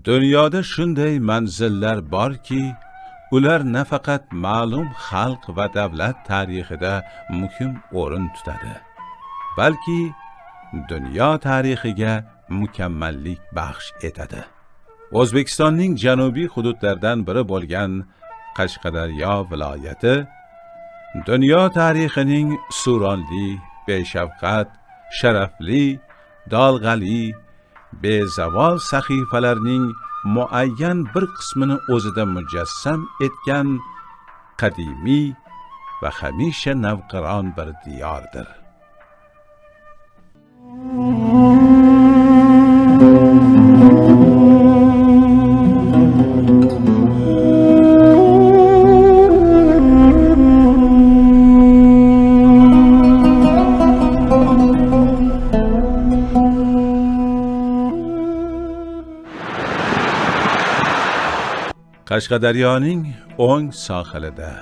Dunyoda shunday manzillar borki, ular nafaqat ma'lum xalq va davlat tarixida muhim o'rin tutadi, balki dunyo tarixiga mukammallik baxsh etadi. O'zbekistonning janubiy hududlaridan biri bo'lgan Qashqadaryo viloyati dunyo tarixining suronli, beshafqat, sharafli, dolg'ali, bezavol sahifalarning muayyan bir qismini o'zida mujassam etgan qadimiy va hamisha navqiron bir diyordir. Qashqadaryoning o'ng sohilida,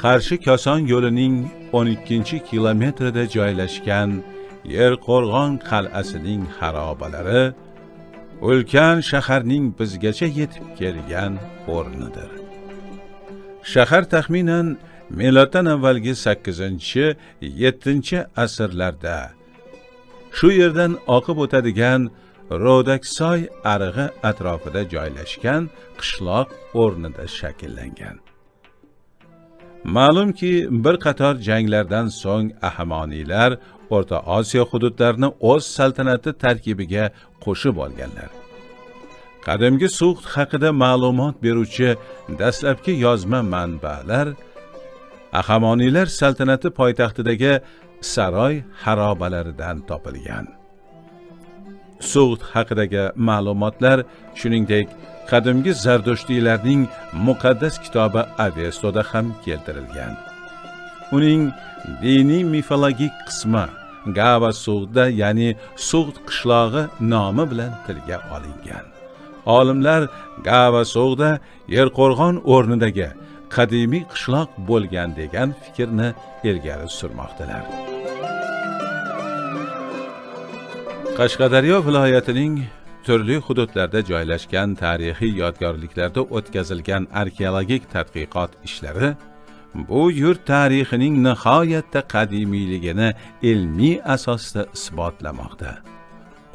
Qarshi-Koson yo'lining 12-kilometrida joylashgan Yerqo'rg'on qal'asining xarobalari ulkan shaharning bizgacha yetib kelgan o'rnidir. Shahar taxminan miloddan avvalgi 8-7 asrlarda shu yerdan oqib o'tadigan Ro'daksoy arig'i atrofida joylashgan qishloq o'rnida shakllangan. Ma'lumki, bir qator janglardan so'ng Ahamoniylar O'rta Osiyo hududlarini o'z saltanati tarkibiga qo'shib olganlar. Qadimgi Sug'd haqida ma'lumot beruvchi dastlabki yozma manbalar Ahamoniylar saltanati poytaxtidagi saroy xarobalaridan topilgan. Sug'd haqidagi ma'lumotlar, shuningdek, qadimgi Zardushtiylarning muqaddas kitobi Avestoda ham keltirilgan. Uning diniy mifologik qismi Gava Sug'da, ya'ni Sug'd qishlog'i nomi bilan tilga olingan. Olimlar Gava Sug'da Yerqo'rg'on o'rnidagi qadimiy qishloq bo'lgan degan fikrni ilgari surmoqdalar. Qashqadaryo viloyatining turli hududlarda joylashgan tarixiy yodgorliklarda o'tkazilgan arxeologik tadqiqot ishlari bu yurt tarixining nihoyatda qadimiyligini ilmiy asosda isbotlamoqda.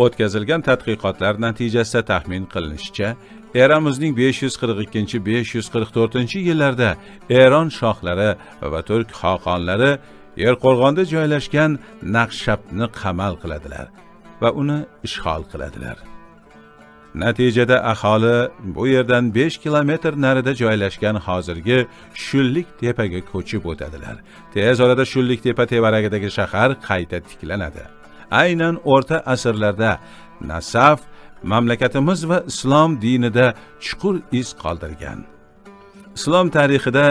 O'tkazilgan tadqiqotlar natijasida taxmin qilinishicha, eramizning 542-544 yillarda Eron shohlari va turk xoqonlari Yerqo'rg'onda joylashgan Naqshabni qamal qiladilar va uni ishg'ol qiladilar. Natijada aholi bu yerdan 5 kilometr narida joylashgan hozirgi Shullik tepaga ko'chib o'tadilar. Tez orada Shullik tepa tevaragidagi shahar qayta tiklanadi. Aynan o'rta asrlarda Nasaf mamlakatimiz va islom dinida chuqur iz qoldirgan. Islom tarixida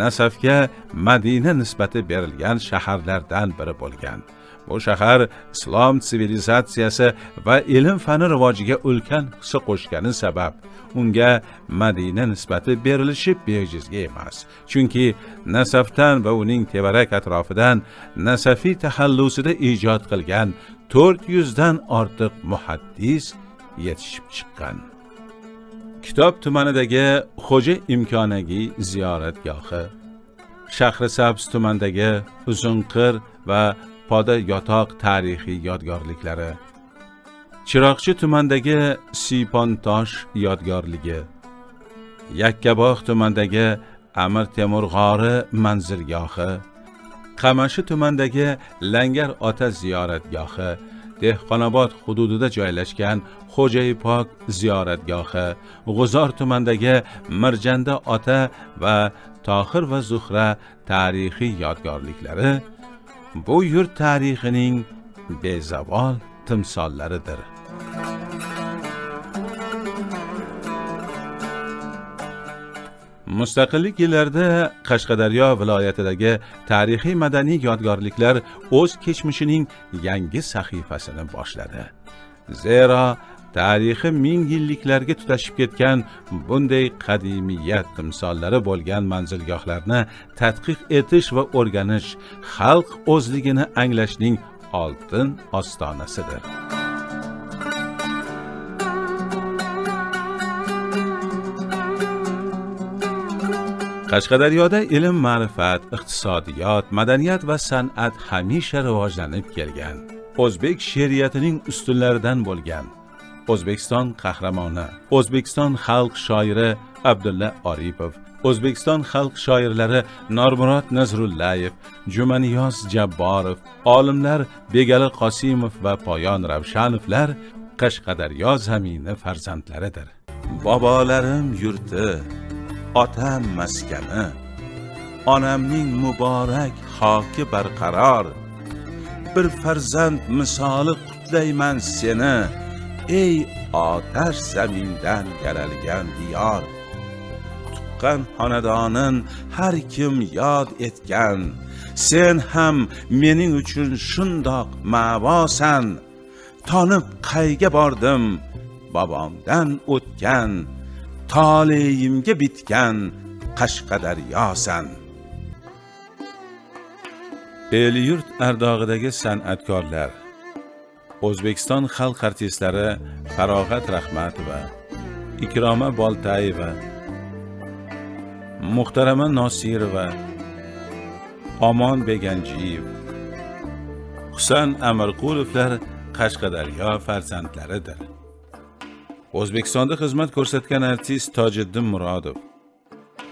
Nasafga Madina nisbati berilgan shaharlardan biri bo'lgan. Bu shahar islom sivilizatsiyasi va ilm fani rivojiga ulkan hissa qo'shgani sabab unga Madina nisbati berilishi bejizga emas. Chunki Nasafdan va uning tevarak atrofidan Nasafiy taxallusida ijod qilgan 400 dan ortiq muhaddis yetishib chiqqan. Kitob tumanidagi Xo'ja Imkonagi ziyoratgohi, Shahrisabz tumanidagi Uzunqir va Poda yotoq tarixiy yodgorliklari, Chiroqchi tumanidagi Siypontosh yodgorligi, Yakkabog' tumanidagi Amir Temur g'ori manzilgohi, Qamashi tumanidagi Langar ota ziyoratgohi, Dehqonobod hududida joylashgan Xo'jaipok ziyoratgohi, G'uzor tumanidagi Mirjanda ota va Tohir va Zuhra tarixiy yodgorliklari bu yurt tarixining bezavol timsollaridir. Mustaqillik yillarida Qashqadaryo viloyatidagi tarixiy madaniy yodgorliklar o'z kechmishining yangi sahifasini boshladi. Zero tarixi ming yilliklarga tutashib ketgan bunday qadimiyat timsollari bo'lgan manzilgohlarni tadqiq etish va o'rganish xalq o'zligini anglashning oltin ostonasidir. Qashqadaryoda ilm, ma'rifat, iqtisodiyot, madaniyat va san'at hamisha rivojlanib kelgan. O'zbek she'riyatining ustunlaridan bo'lgan O'zbekiston qahramoni, O'zbekiston xalq shoiri Abdulla Oripov, O'zbekiston xalq shoirlari Normurod Nazrullayev, Jumaniyoz Jabborov, olimlar Begali Qosimov va Poyon Ravshanovlar Qashqadaryo zamini farzandlaridir. Bobolarim yurti, otam maskani, onamning muborak xoki barqaror. Bir farzand misoli qutlayman seni, ey otash zamindan yaralgan diyor. Tuqqan xonadonin har kim yod etgan, sen ham mening uchun shundoq ma'vosan. Tonib qayga bordim, bobomdan o'tgan, toleyimga bitgan Qashqadaryosan. El-yurt ardog'idagi san'atkorlar, O'zbekiston xalq artistlari Farog'at Rahmatova, Ikroma Boltayeva, Muhtarama Nosirova, Omon Beganjiyev, Husan Amirqulovlar Qashqadaryo farzandlaridir. O'zbekistonda xizmat ko'rsatgan artist Tojiddin Murodov,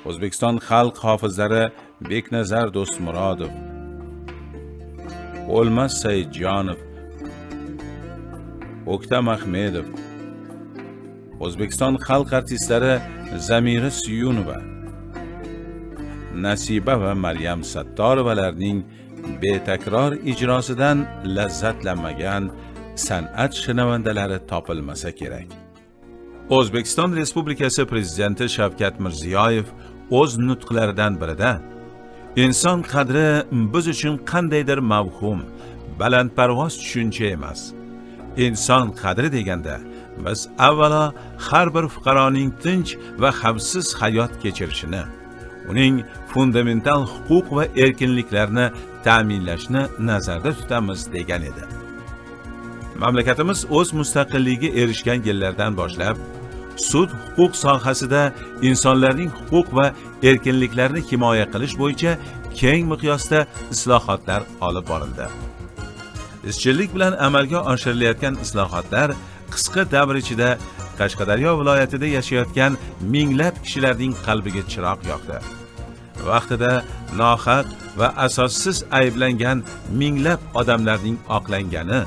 O'zbekiston xalq hofizlari Beknazar Do'stmurodov, O'lmas Saidjonov, O'ktam Ahmedov, O'zbekiston xalq artistlari Zamira Suyunova, Nasiba va Maryam Sattorovalarning betakror ijrosidan lazzatlanmagan san'at shinavandalari topilmasa kerak. O'zbekiston Respublikasi Prezidenti Shavkat Mirziyoyev o'z nutqlaridan birida inson qadri biz uchun qandaydir mavhum, balandparvoz tushuncha emas. Inson qadri deganda biz avvalo har bir fuqaroning tinch va xavfsiz hayot kechirishini, uning fundamental huquq va erkinliklarini ta'minlashni nazarda tutamiz degan edi. Mamlakatimiz o'z mustaqilligiga erishgan yillardan boshlab sud huquq sohasida insonlarning huquq va erkinliklarini himoya qilish bo'yicha keng miqyosda islohotlar olib borildi. Izchillik bilan amalga oshirilayotgan islohotlar qisqa davr ichida Qashqadaryo viloyatida yashayotgan minglab kishilarning qalbiga chiroq yoqdi. Vaqtida nohaq va asossiz ayblangan minglab odamlarning oqlangani,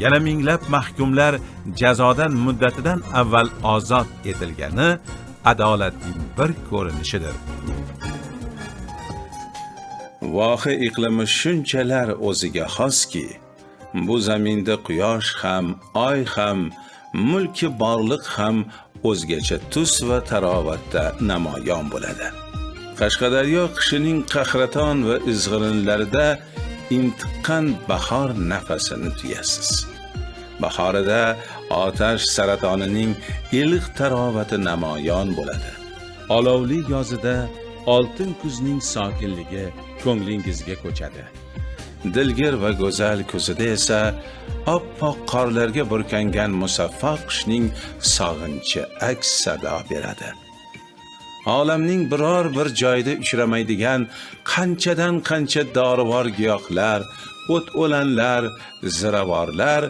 yana minglab mahkumlar jazodan muddatidan avval ozod etilgani adolatning bir ko'rinishidir. Voha iqlimi shunchalar o'ziga xoski, bu zaminda quyosh ham, oy ham, mulki borliq ham o'zgacha tus va tarovatda namoyon bo'ladi. Qashqadaryo qishining qahraton va izg'irinlarida intiqqan bahor nafasini tuyasiz. Bahorida otash saratonining iliq tarovati namoyon bo'ladi. Olovli yozida oltin kuzning sokinligi ko'nglingizga ko'chadi. Dilgir va go'zal kuzida esa oppoq qorlarga burkangan musaffo qishning sog'inchi aks sado beradi. Olamning biror bir joyda uchramaydigan qanchadan qancha dorivor giyohlar, o't-o'lanlar, ziravorlar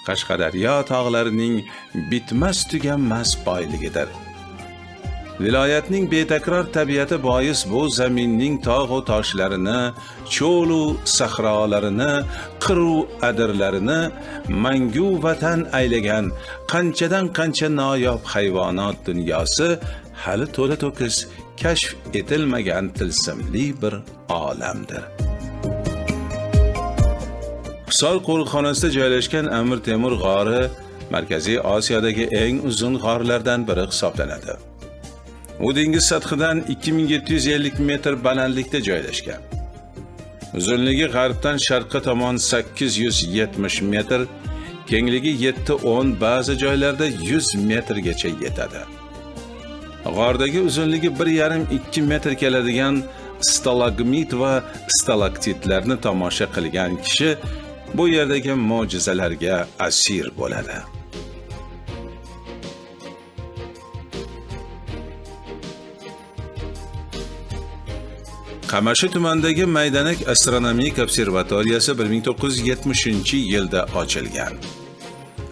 Qashqadaryo tog'larining bitmas tuganmas boyligidir. Viloyatning betakror tabiati bois bu zaminning tog' va toshlarini, cho'l va sahrolarini, qir va adirlarini mangu vatan aylagan qanchadan qancha noyob hayvonot dunyosi hali to'la to'kis kashf etilmagan tilsimli bir olamdir. Hisor qo'riqxonasida joylashgan Amir Temur g'ori Markaziy Osiyodagi eng uzun g'orlardan biri hisoblanadi. U dengiz sathidan 2750 metr balandlikda joylashgan. Uzunligi g'arbdan sharqqa tomon 870 metr, kengligi 7-10, ba'zi joylarda 100 metrgacha yetadi. G'ordagi uzunligi 1,5-2 metr keladigan stalagmit va stalaktitlarni tomosha qilgan kishi bu yerdagi mo'jizalarga asir bo'ladi. Qamashi tumanidagi Maydanak astronomik observatoriyasi 1970-yilda ochilgan.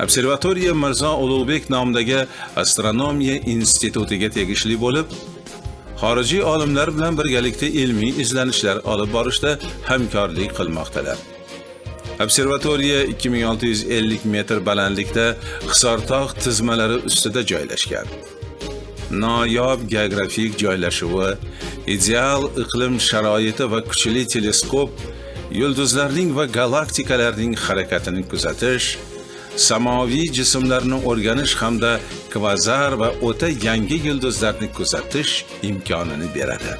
Observatoriya Mirzo Ulug'bek nomidagi astronomiya institutiga tegishli bo'lib, xorijiy olimlar bilan birgalikda ilmiy izlanishlar olib borishda hamkorlik qilmoqdalar. Observatoriya 2650 metr balandlikda Hisortog' tizmalari ustida joylashgan. Noyob geografik joylashuvi, ideal iqlim sharoiti va kuchli teleskop yulduzlarning va galaktikalarning harakatini kuzatish, samoviy jismlarni o'rganish hamda kvazar va o'ta yangi yulduzlarni kuzatish imkonini beradi.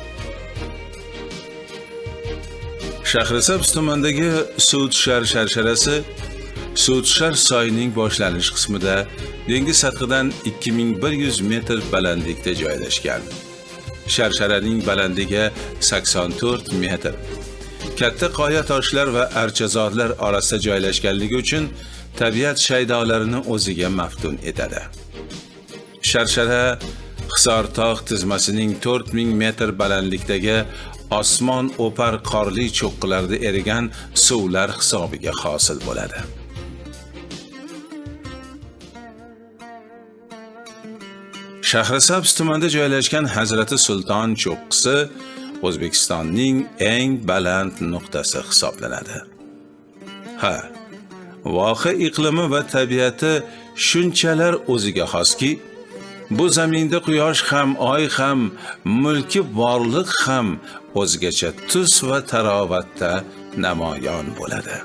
Shahrisabz tumanidagi Suvtishar sharsharasi Suvtishar soyining boshlanish qismida dengiz sathidan 2100 metr balandlikda joylashgan. Sharsharaning balandligi 84 metr. Katta qoya toshlar va archazorlar orasida joylashganligi uchun tabiat shaydolarini o'ziga maftun etadi. Sharshara Hisortog' tizmasining 4000 metr balandlikdagi osmon o'par qorli cho'qqilarda erigan suvlar hisobiga hosil bo'ladi. Shahrisabz tumanida joylashgan Hazrati Sulton cho'qqisi O'zbekistonning eng baland nuqtasi hisoblanadi. Voha iqlimi va tabiati shunchalar o'ziga xoski, bu zaminda quyosh ham, oy ham, mulki borliq ham o'zgacha tus va tarovatda namoyon bo'ladi.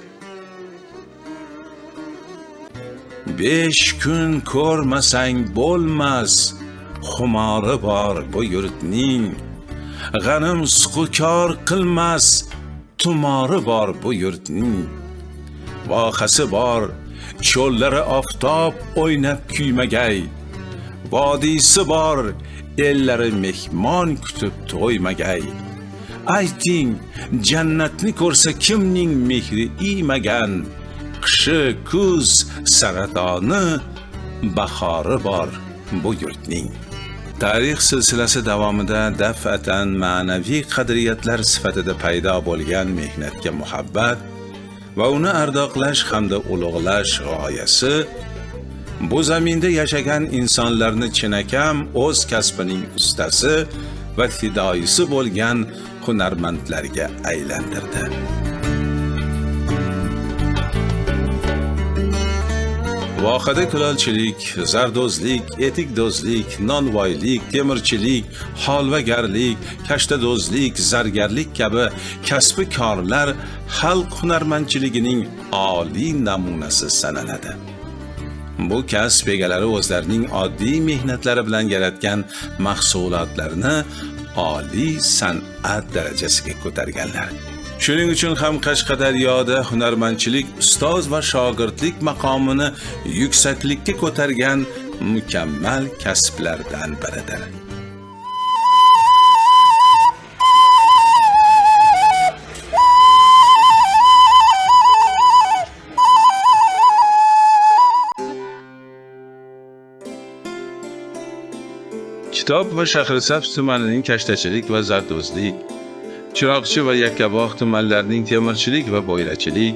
5 kun ko'rmasang bo'lmas, xumori bor bu yurtning, g'anim suqukor qilmas, tumori bor bu yurtning. Vohasi bor, cho'llari oftob o'ynab kuymagay, vodiysi bor, ellari mehmon kutib to'ymagay. Ayting, jannatni ko'rsa kimning mehri iymagan, qishi, kuz, saratoni, bahori bor bu yurtning. Tarix silsilasi davomida daf'atan ma'naviy qadriyatlar sifatida paydo bo'lgan mehnatga muhabbat va uni ardoqlash hamda ulug'lash g'oyasi bu zaminda yashagan insonlarni chinakam o'z kasbining ustasi va fidoyisi bo'lgan hunarmandlarga aylantirdi. Vohada kulolchilik, zardozlik, etikdozlik, nonvoylik, temirchilik, holvagarlik, kashtadozlik, zargarlik kabi kasbi korlar xalq hunarmandchiligining oliy namunasi sanaladi. Bu kasb egalari o'zlarining oddiy mehnatlari bilan yaratgan mahsulotlarni oliy san'at darajasiga ko'targanlar. Shuning uchun ham Qashqadaryoda hunarmandchilik ustoz va shogirdlik maqomini yuksaklikka ko'targan mukammal kasblardan biridir. Kitob va Shahrisabz tumanining kashtachilik va zardozlik, Chiroqchi va Yakkabog' tumanlarining temirchilik va bo'yrachilik,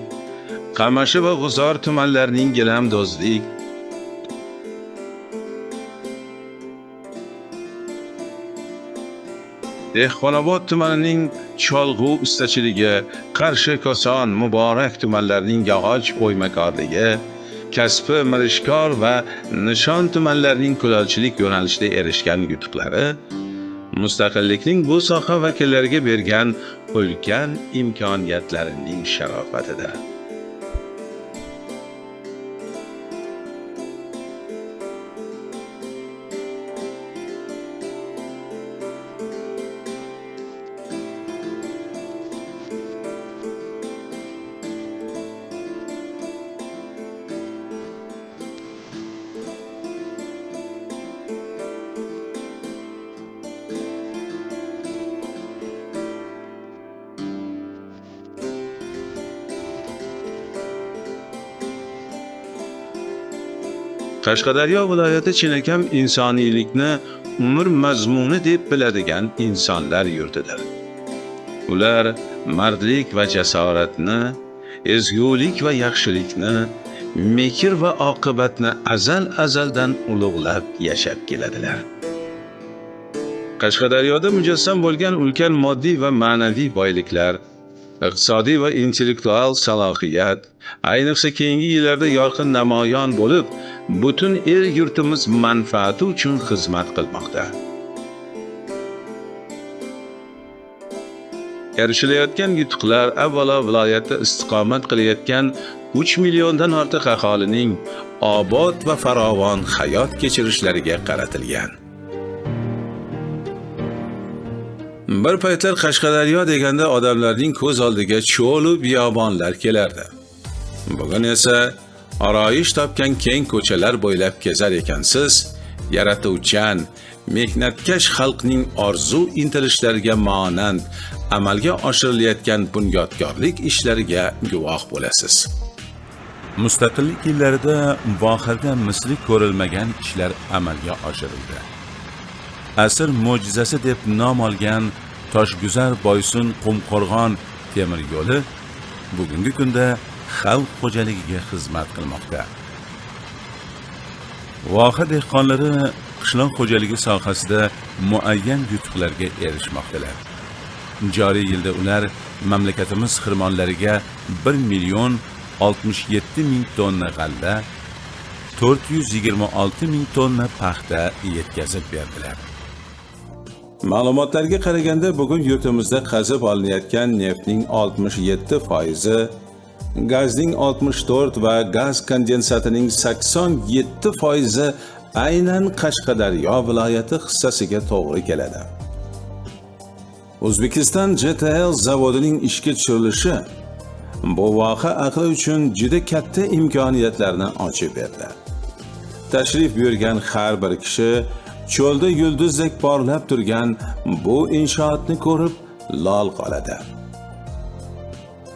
Qamashi va G'uzor tumanlarining gilamdozlik, Dehqonobod tumanining cholg'u ustachiligi, Qarshi, Koson, Muborak tumanlarining yog'och o'ymakorligi, Kasbi, Mirishkor va Nishon tumanlarining kulolchilik yo'nalishida erishgan yutuqlari mustaqillikning bu soha vakillariga bergan ulkan imkoniyatlarining sharofatidir. Qashqadaryo viloyati chinakam insoniylikni umr mazmuni deb biladigan insonlar yurtidir. Ular mardlik va jasoratni, ezgulik va yaxshilikni, mehr va oqibatni azaldan ulug'lab yashab keladilar. Qashqadaryoda mujassam bo'lgan ulkan moddiy va ma'naviy boyliklar, iqtisodiy va intellektual salohiyat, ayniqsa keyingi yillarda yorqin namoyon bo'lib, butun el yurtimiz manfaati uchun xizmat qilmoqda. Erishilayotgan yutuqlar avvalo viloyatda istiqomat qilayotgan 3 milliondan ortiq aholining obod va farovon hayot kechirishlariga qaratilgan. Bir paytlar Qashqadaryo deganda odamlarning ko'z oldiga cho'l va biyobonlar kelardi. Bugun esa oroyish topgan keng ko'chalar bo'ylab kezar ekansiz, yaratuvchan, mehnatkash xalqning orzu intilishlariga monand amalga oshirilayotgan bunyodkorlik ishlariga guvoh bo'lasiz. Mustaqillik yillarida vohada misli ko'rilmagan ishlar amalga oshirildi. Asr mo'jizasi deb nom olgan Toshguzar Boysun Qumqo'rg'on temir yo'li bugungi kunda xalq xo'jaligiga xizmat qilmoqda. Voha dehqonlari qishloq xo'jaligi sohasida muayyan yutuqlarga erishmoqdalar. Joriy yilda ular mamlakatimiz xirmonlariga 1,67,000 tonna g'alla, 426,000 tonna paxta yetkazib berdilar. Ma'lumotlarga qaraganda bugun yurtimizda qazib olinayotgan neftning 67%, gazning 64 va gaz kondensatining 87% aynan Qashqadaryo viloyati hissasiga to'g'ri keladi. O'zbekiston JTL zavodining ishga tushirilishi bu voha ahli uchun juda katta imkoniyatlarni ochib berdi. Tashrif buyurgan har bir kishi cho'lda yulduzdek porlab turgan bu inshootni ko'rib lol qoladi.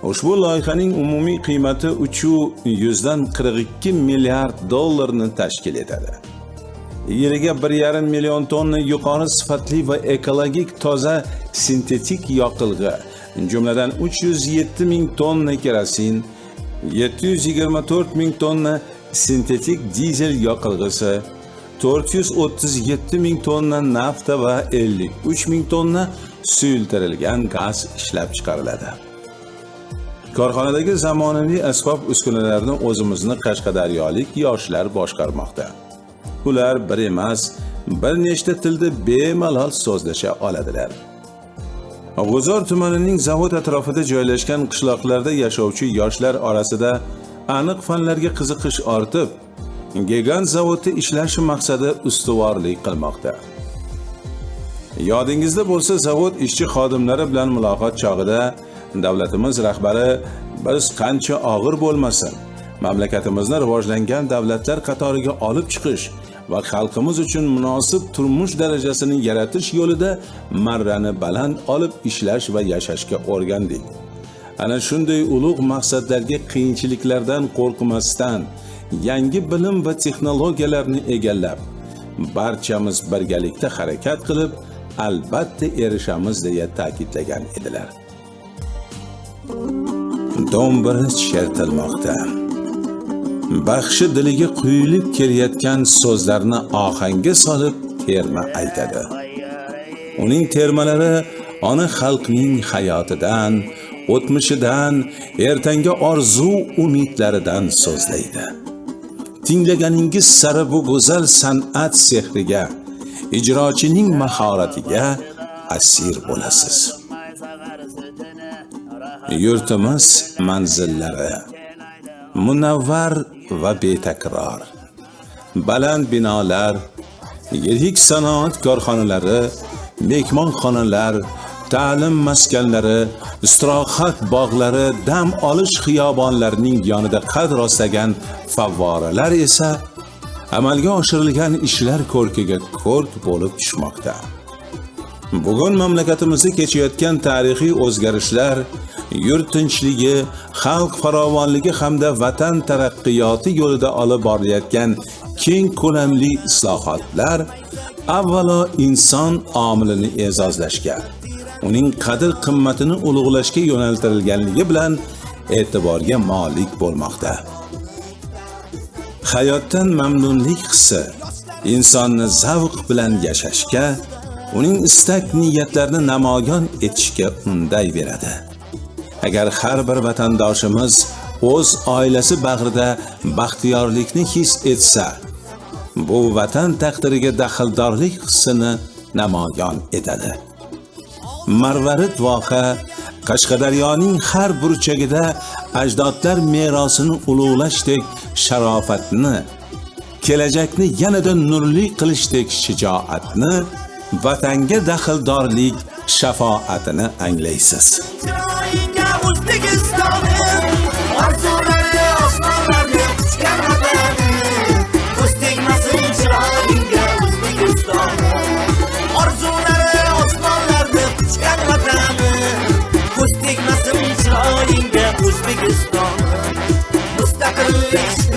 Ushbu loyihaning umumiy qiymati 342 milliard dollarni tashkil etadi. Yiliga 1,5 million tonna yuqori sifatli va ekologik toza sintetik yoqilg'i, jumladan 307 ming tonna kerosin, 724 ming tonna sintetik dizel yoqilg'isi, 437 ming tonna nafta va 53 ming tonna suyultirilgan gaz ishlab chiqariladi. Korxonadagi zamonaviy asbob uskunalarni o'zimizni qashqadaryolik yoshlar boshqarmoqda. Ular bir emas, bir nechta tilda bemalol so'zlasha oladilar. G'uzor tumanining zavod atrofida joylashgan qishloqlarda yashovchi yoshlar orasida aniq fanlarga qiziqish ortib, gigant zavodda ishlash maqsadi ustuvorlik qilmoqda. Yodingizda bo'lsa, zavod ishchi xodimlari bilan muloqot chog'ida davlatimiz rahbari biz qancha og'ir bo'lmasin, mamlakatimizni rivojlangan davlatlar qatoriga olib chiqish va xalqimiz uchun munosib turmush darajasini yaratish yo'lida marrani baland olib ishlash va yashashga o'rgandik. Ana shunday ulug' maqsadlarga qiyinchiliklardan qo'rqmasdan yangi bilim va texnologiyalarni egallab, barchamiz birgalikda harakat qilib, albatta erishamiz deya ta'kidlagan edilar. Do'mbira chertilmoqda. Baxshi diliga quyilib kelayotgan so'zlarni ohangga solib terma aytadi. Uning termalari ona xalqning hayotidan, o'tmishidan, ertangi orzu umidlaridan so'zlaydi. Tinglaganingiz sari bu go'zal san'at sehriga, ijrochining mahoratiga asir bo'lasiz. Yurtimiz manzillari munavvar va betakror. Baland binolar, yirik sanoat korxonalari, mehmonxonalar, ta'lim maskanlari, istirohat bog'lari, dam olish xiyobonlarining yonida qad rostlagan favvoralar esa amalga oshirilgan ishlar ko'rkiga ko'rk bo'lib tushmoqda. Bugun mamlakatimizda kechayotgan tarixiy o'zgarishlar yurt tinchligi, xalq farovonligi hamda vatan taraqqiyoti yo'lida olib borilayotgan keng ko'lamli islohotlar avvalo inson omilini e'zozlashga, uning qadr-qimmatini ulug'lashga yo'naltirilganligi bilan e'tiborga molik bo'lmoqda. Hayotdan mamnunlik hissi insonni zavq bilan yashashga, uning istak niyatlarini namoyon etishga unday beradi. Agar har bir vatandoshimiz o'z oilasi bag'rida baxtiyorlikni his etsa, bu vatan taqdiriga daxldorlik hissini namoyon etadi. Marvarid voha Qashqadaryoning har burchagida ajdodlar merosini ulug'lashdek sharofatni, kelajakni yanada nurli qilishdek shijoatni, vatanga daxldorlik shafoatini anglaysiz. O'zbekiston mustaqillik